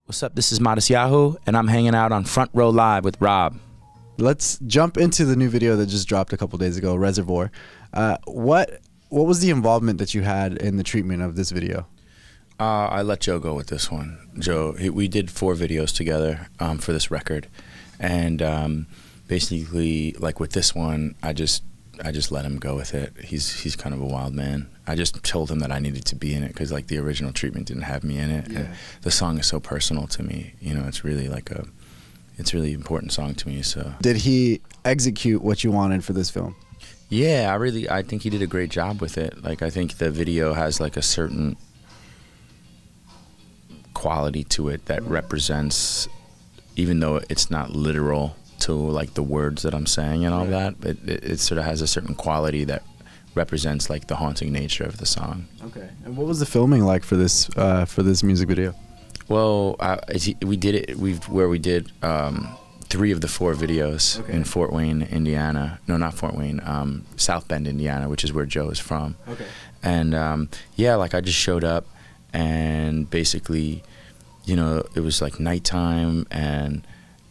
What's up? This is Matisyahu, and I'm hanging out on Front Row Live with Rob. Let's jump into the new video that just dropped a couple days ago, Reservoir. What was the involvement that you had in the treatment of this video? I let Joe go with this one. Joe, we did 4 videos together for this record, and basically, like with this one, I just let him go with it. He's kind of a wild man. I just told him that I needed to be in it because like the original treatment didn't have me in it. Yeah. And the song is so personal to me. You know, it's really like it's a really important song to me. So did he execute what you wanted for this film? Yeah, I think he did a great job with it. Like I think the video has like a certain quality to it that represents, even though it's not literal to like the words that I'm saying and all that, but it sort of has a certain quality that represents like the haunting nature of the song. Okay. And what was the filming like for this music video? Well, we did it. We did 3 of the 4 videos in Fort Wayne, Indiana. No, not Fort Wayne. South Bend, Indiana, which is where Joe is from. Okay. And yeah, like I just showed up, and basically, you know, it was like nighttime, and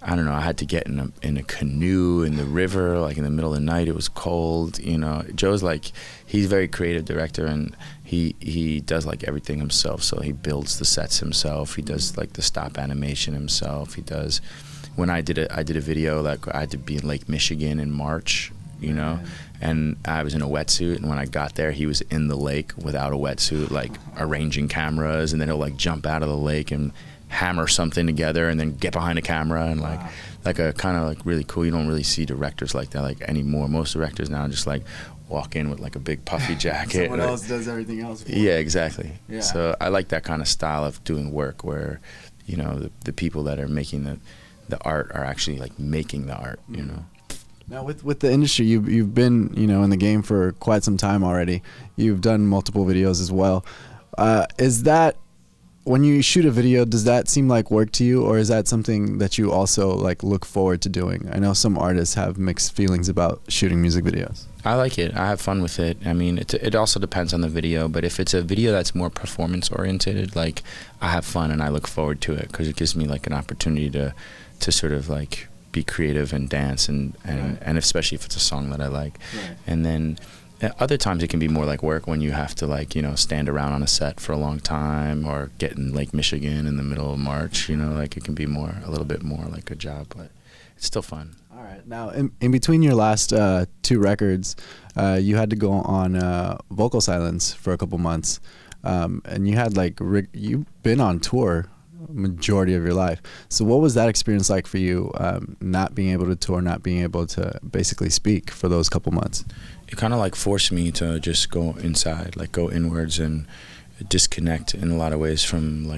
I don't know, I had to get in a canoe in the river, like in the middle of the night. It was cold, you know. Joe's like, he's a very creative director, and he does like everything himself. So he builds the sets himself. He does like the stop animation himself. He does, when I did a video, like I had to be in Lake Michigan in March, you know, and I was in a wetsuit, and when I got there, he was in the lake without a wetsuit, like arranging cameras, and then he'll like jump out of the lake and hammer something together and then get behind a camera, and like a kind of like really cool. You don't really see directors like that like anymore. Most directors now just like walk in with like a big puffy jacket. Someone else does everything else. Yeah, exactly. Yeah. So I like that kind of style of doing work where, you know, the people that are making the art are actually like making the art, you know. Now with the industry, you've been, you know, in the game for quite some time already. You've done multiple videos as well. Is that, when you shoot a video, does that seem like work to you, or is that something that you also like look forward to doing? I know some artists have mixed feelings about shooting music videos. I like it. I have fun with it. I mean, it also depends on the video, but if it's a video that's more performance oriented, like I have fun and I look forward to it because it gives me like an opportunity to sort of like be creative and dance and especially if it's a song that I like. Right. And then other times it can be more like work when you have to like, you know, stand around on a set for a long time or get in Lake Michigan in the middle of March, you know, like it can be a little bit more like a job, but it's still fun. All right. Now, in between your last 2 records, you had to go on vocal silence for a couple months, and you had like, you've been on tour majority of your life. So what was that experience like for you, not being able to tour, not being able to basically speak for those couple months? It kind of like forced me to just go inside, like go inwards and disconnect in a lot of ways from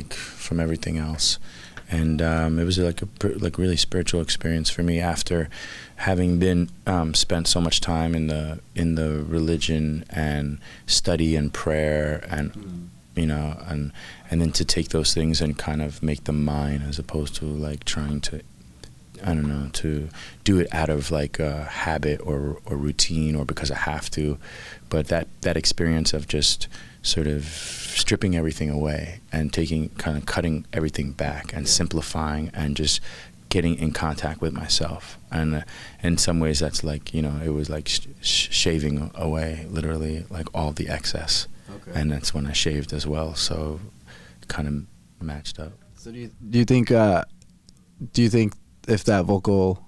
everything else. And it was like a really spiritual experience for me after having been spent so much time in the religion and study and prayer and you know, and then to take those things and kind of make them mine, as opposed to like trying to, I don't know, to do it out of like a habit or routine or because I have to. But that experience of just sort of stripping everything away and cutting everything back and simplifying and just getting in contact with myself. And in some ways that's like, you know, it was like shaving away literally like all the excess. Okay. And that's when I shaved as well, so it kind of matched up. So do you think if that vocal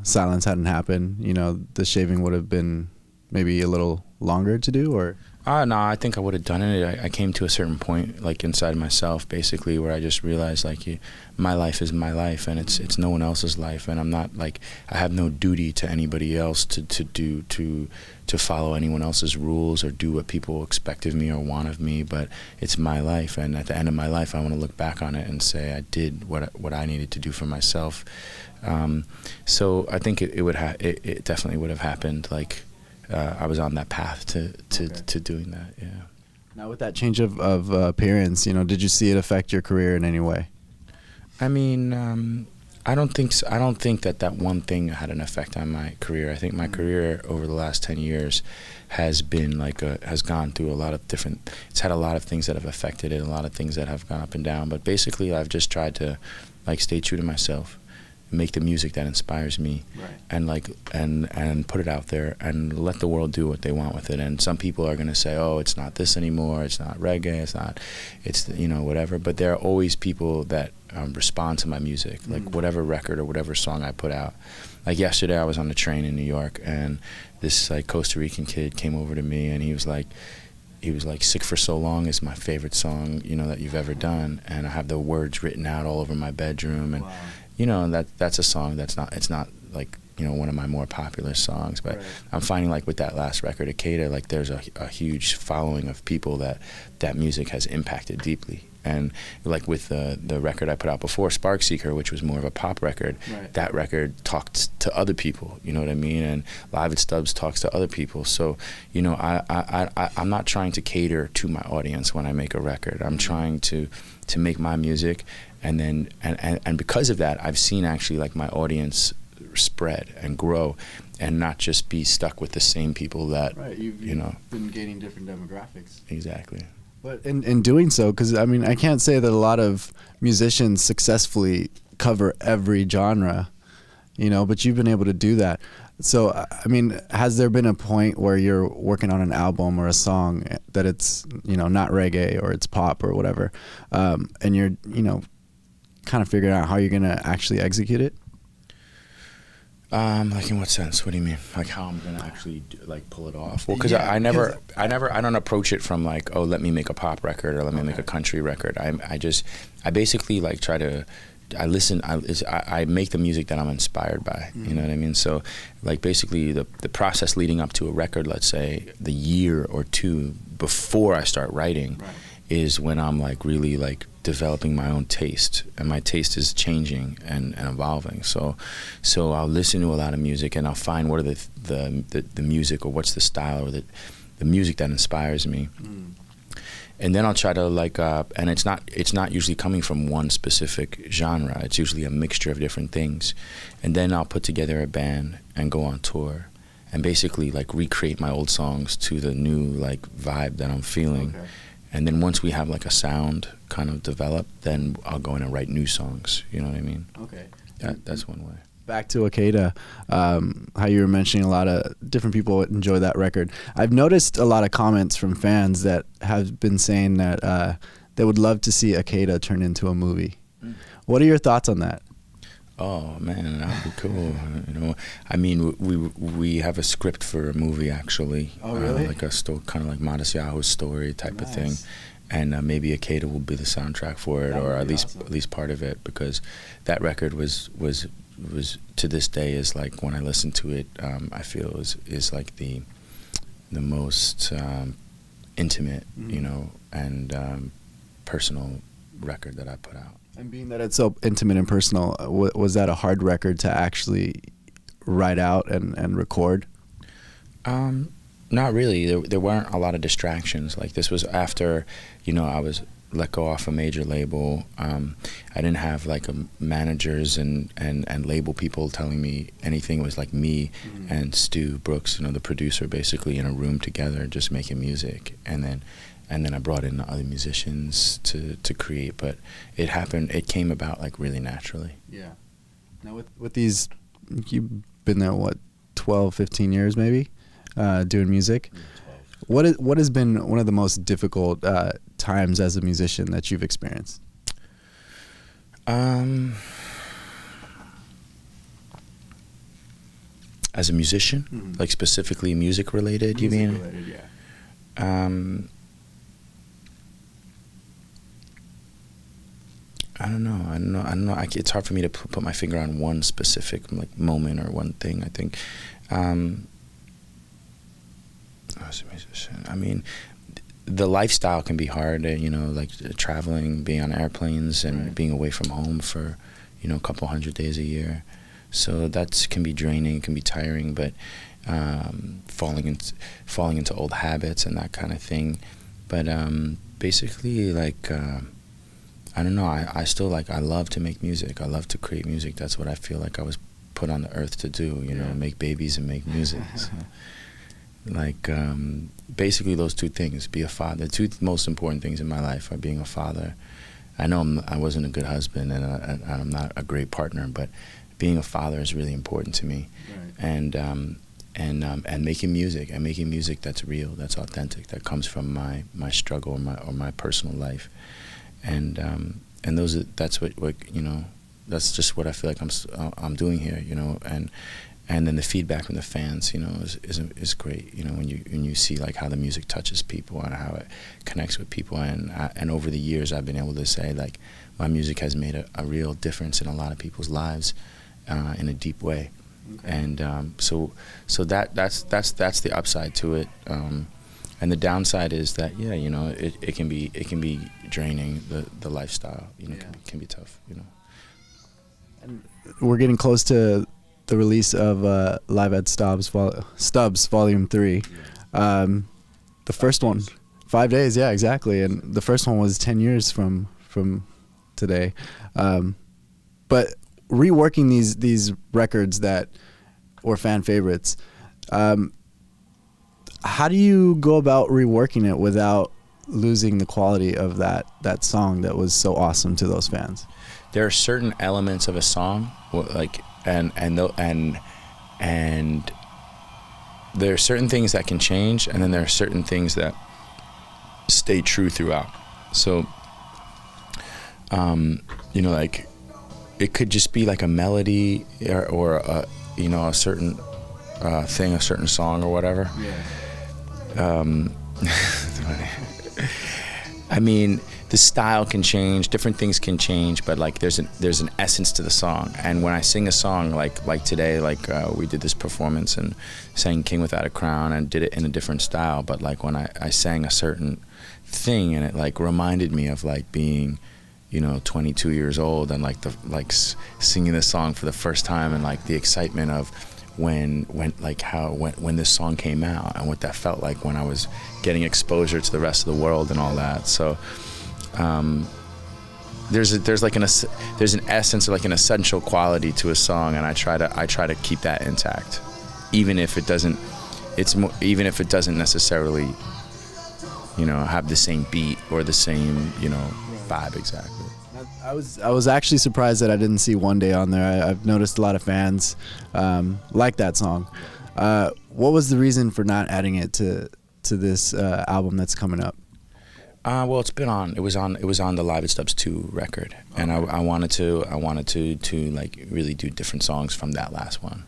silence hadn't happened, you know, the shaving would have been maybe a little longer to do, or? No, I think I would have done it. I came to a certain point, like inside myself, basically, where I just realized, like, my life is my life, and it's no one else's life, and I'm not like, I have no duty to anybody else to follow anyone else's rules or do what people expect of me or want of me. But it's my life, and at the end of my life, I want to look back on it and say I did what I needed to do for myself. So I think it definitely would have happened. Like, I was on that path to doing that. Yeah. Now, with that change of appearance, you know, did you see it affect your career in any way? I mean, I don't think so. I don't think that one thing had an effect on my career. I think my career over the last 10 years has been has gone through a lot of different. It's had a lot of things that have affected it, a lot of things that have gone up and down. But basically, I've just tried to stay true to myself, make the music that inspires me, and and put it out there and let the world do what they want with it. And some people are gonna say, oh, it's not this anymore, it's not reggae, it's whatever. But there are always people that respond to my music, like whatever record or whatever song I put out. Like yesterday, I was on the train in New York, and this Costa Rican kid came over to me, and he was like, "Sick for So Long is my favorite song, that you've ever done," and I have the words written out all over my bedroom, and that's a song it's not like one of my more popular songs, but I'm finding with that last record, Akeda, there's a huge following of people that music has impacted deeply. And with the record I put out before, Spark Seeker, which was more of a pop record, that record talked to other people, you know what I mean? And Live at Stubbs talks to other people. So, I'm not trying to cater to my audience when I make a record. I'm trying to make my music, and then and because of that, I've seen actually my audience spread and grow, and not just be stuck with the same people that you've been gaining different demographics. Exactly. But in doing so, because I can't say that a lot of musicians successfully cover every genre, but you've been able to do that. So has there been a point where you're working on an album or a song that it's not reggae or it's pop or whatever, and you're kind of figuring out how you're gonna actually execute it? In what sense? What do you mean? How I'm gonna actually pull it off? Well, because I don't approach it from oh, let me make a pop record or let me make a country record. I basically try to, I make the music that I'm inspired by. You know what I mean? So basically the process leading up to a record, let's say the year or two before I start writing, is when I'm really developing my own taste, and my taste is changing and evolving. So I'll listen to a lot of music, and I'll find what are the music, or what's the style, or the music that inspires me. And then I'll try to and it's not usually coming from one specific genre. It's usually a mixture of different things. And then I'll put together a band and go on tour, and basically recreate my old songs to the new vibe that I'm feeling. And then once we have a sound kind of developed, then I'll go in and write new songs. You know what I mean? Okay. That's one way. Back to Akeda, how you were mentioning a lot of different people enjoy that record. I've noticed a lot of comments from fans that have been saying that they would love to see Akeda turn into a movie. What are your thoughts on that? Oh man, that would be cool. We have a script for a movie actually. Oh really? Kind of like Matisyahu's story type of thing, and maybe Akeda will be the soundtrack for it, or at least part of it, because that record was to this day is when I listen to it, I feel is the most intimate, and personal record that I put out. And being that it's so intimate and personal, was that a hard record to actually write out and record? Not really. There weren't a lot of distractions. This was after, I was let go off a major label. I didn't have managers and label people telling me anything. It was me and Stu Brooks, the producer, basically in a room together just making music. And then I brought in the other musicians to create, but it happened. It came about really naturally. Yeah. Now with these, you've been there 12, 15 years maybe, doing music. 12. What has been one of the most difficult times as a musician that you've experienced? As a musician, specifically music related, you mean? Music related, yeah. I don't know. It's hard for me to put my finger on one specific moment or one thing. I think, as a musician, the lifestyle can be hard. Traveling, being on airplanes, and being away from home for, a couple hundred days a year. So that can be draining, can be tiring. But falling into old habits and that kind of thing. But basically, I don't know. I still like. I love to make music. I love to create music. That's what I feel like I was put on the earth to do. You know, make babies and make music. So, like basically those two things. Be a father. The two most important things in my life are being a father. I know I wasn't a good husband and I'm not a great partner, but being a father is really important to me. Right. And making music that's real, that's authentic, that comes from my struggle or my personal life. And that's what you know, that's just what I feel like I'm doing here, you know, and then the feedback from the fans, you know, is great, you know, when you see like how the music touches people and how it connects with people, and over the years I've been able to say like my music has made a real difference in a lot of people's lives in a deep way. Okay. And so that's the upside to it. And the downside is that, yeah, you know, it can be draining, the lifestyle, you know, can be tough, you know. And we're getting close to the release of Live at Stubbs Volume 3. The first one, 5 days, yeah, exactly. And the first one was 10 years from today. But reworking these records that were fan favorites, how do you go about reworking it without losing the quality of that song that was so awesome to those fans? There are certain elements of a song, like and there are certain things that can change, and then there are certain things that stay true throughout. So, you know, like it could just be like a melody or a, you know, a certain thing, a certain song or whatever. Yeah. I mean, the style can change, different things can change, but like there's an essence to the song. And when I sing a song like today, like we did this performance and sang King Without a Crown and did it in a different style, but like when I sang a certain thing and it like reminded me of like being, you know, 22 years old and like singing this song for the first time and like the excitement of when this song came out and what that felt like when I was getting exposure to the rest of the world and all that. So there's an essence or like an essential quality to a song, and I try to keep that intact, even if it doesn't necessarily, you know, have the same beat or the same, you know, vibe exactly. I was actually surprised that I didn't see One Day on there. I've noticed a lot of fans like that song. What was the reason for not adding it to this album that's coming up? Well, it's been on. It was on the Live at Stubbs 2 record, and I wanted to like really do different songs from that last one.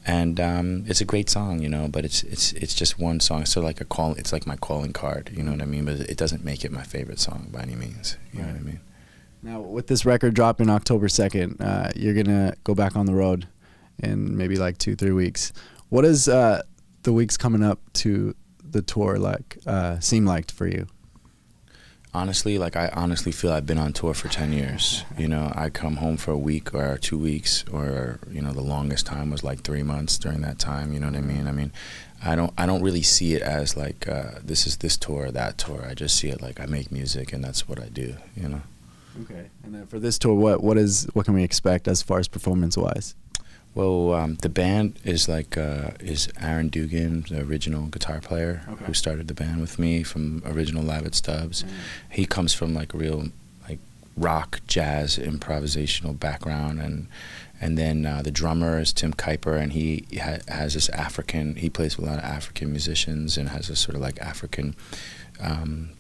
And it's a great song, you know, but it's just one song. So like it's like my calling card, you know what I mean? But it doesn't make it my favorite song by any means. You know what I mean? Now, with this record dropping October 2nd, you're gonna go back on the road in maybe like 2-3 weeks. What does the weeks coming up to the tour seem like for you? Honestly, like I honestly feel I've been on tour for 10 years. You know, I come home for a week or 2 weeks, or you know, the longest time was like 3 months during that time. You know what I mean? I mean, I don't really see it as like this is this tour or that tour. I just see it like I make music and that's what I do. You know. Okay. And then for this tour, what can we expect as far as performance wise? Well, the band is Aaron Dugan, the original guitar player, who started the band with me from original Live at Stubbs. He comes from like a real like rock, jazz, improvisational background, and then the drummer is Tim Kuiper, and he has this he plays with a lot of African musicians and has this sort of like African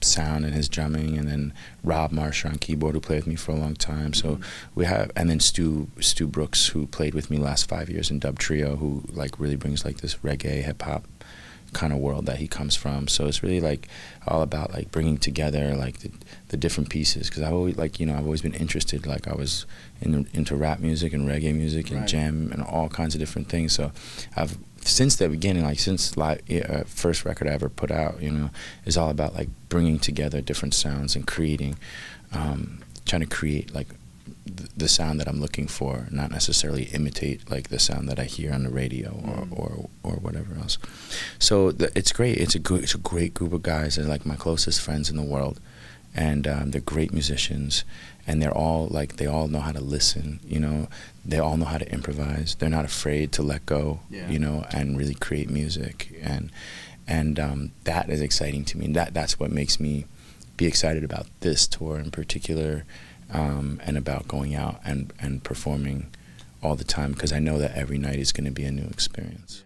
sound in his drumming, and then Rob Marsher on keyboard, who played with me for a long time. So we have, and then Stu Brooks, who played with me last 5 years in Dub Trio, who like really brings like this reggae hip hop kind of world that he comes from. So it's really like all about like bringing together like the different pieces, because I've always I've always been interested, like I was into rap music and reggae music and jam and all kinds of different things. So I've since the beginning, like since first record I ever put out, you know, is all about like bringing together different sounds and creating, trying to create like the sound that I'm looking for, not necessarily imitate like the sound that I hear on the radio or whatever else. So it's great. It's a great group of guys. They're like my closest friends in the world, and they're great musicians, and they're all like, they all know how to listen, you know, they all know how to improvise. They're not afraid to let go, you know, and really create music, and that is exciting to me. That's what makes me be excited about this tour in particular, and about going out and performing all the time, because I know that every night is going to be a new experience.